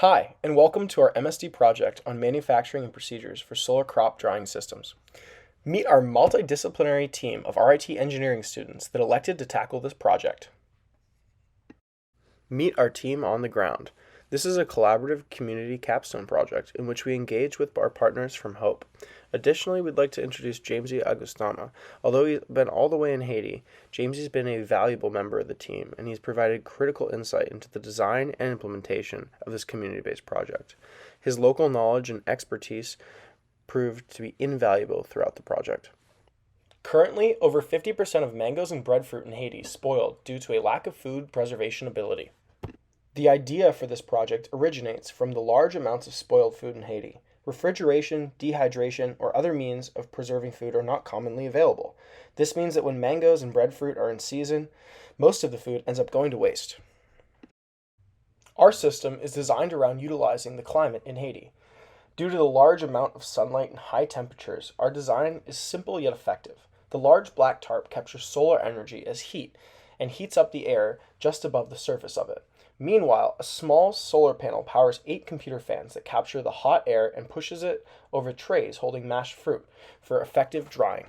Hi, and welcome to our MSD project on manufacturing and procedures for solar crop drying systems. Meet our multidisciplinary team of RIT engineering students that elected to tackle this project. Meet our team on the ground. This is a collaborative community capstone project in which we engage with our partners from Hope. Additionally, we'd like to introduce Jamesy Agustama. Although he's been all the way in Haiti, Jamesy's been a valuable member of the team, and he's provided critical insight into the design and implementation of this community-based project. His local knowledge and expertise proved to be invaluable throughout the project. Currently, over 50% of mangoes and breadfruit in Haiti spoiled due to a lack of food preservation ability. The idea for this project originates from the large amounts of spoiled food in Haiti. Refrigeration, dehydration, or other means of preserving food are not commonly available. This means that when mangoes and breadfruit are in season, most of the food ends up going to waste. Our system is designed around utilizing the climate in Haiti. Due to the large amount of sunlight and high temperatures, our design is simple yet effective. The large black tarp captures solar energy as heat and heats up the air just above the surface of it. Meanwhile, a small solar panel powers 8 computer fans that capture the hot air and pushes it over trays holding mashed fruit for effective drying.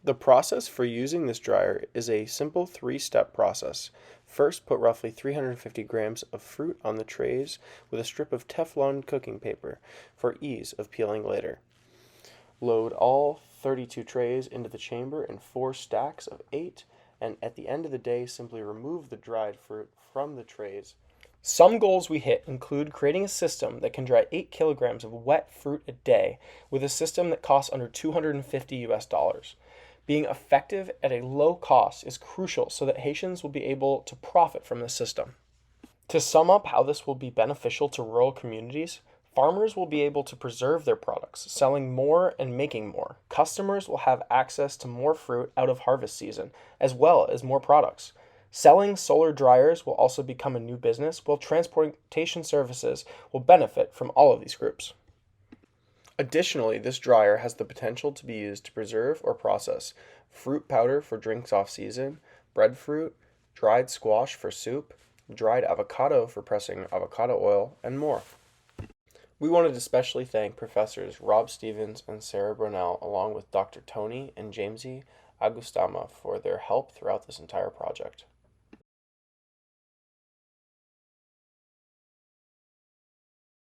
The process for using this dryer is a simple 3-step process. First, put roughly 350 grams of fruit on the trays with a strip of Teflon cooking paper for ease of peeling later. Load all 32 trays into the chamber in 4 stacks of 8, and at the end of the day, simply remove the dried fruit from the trays. Some goals we hit include creating a system that can dry 8 kilograms of wet fruit a day with a system that costs under $250. Being effective at a low cost is crucial so that Haitians will be able to profit from this system. To sum up how this will be beneficial to rural communities, farmers will be able to preserve their products, selling more and making more. Customers will have access to more fruit out of harvest season, as well as more products. Selling solar dryers will also become a new business, while transportation services will benefit from all of these groups. Additionally, this dryer has the potential to be used to preserve or process fruit powder for drinks off-season, breadfruit, dried squash for soup, dried avocado for pressing avocado oil, and more. We wanted to especially thank Professors Rob Stevens and Sarah Brunel, along with Dr. Tony and Jamesy Agustama, for their help throughout this entire project.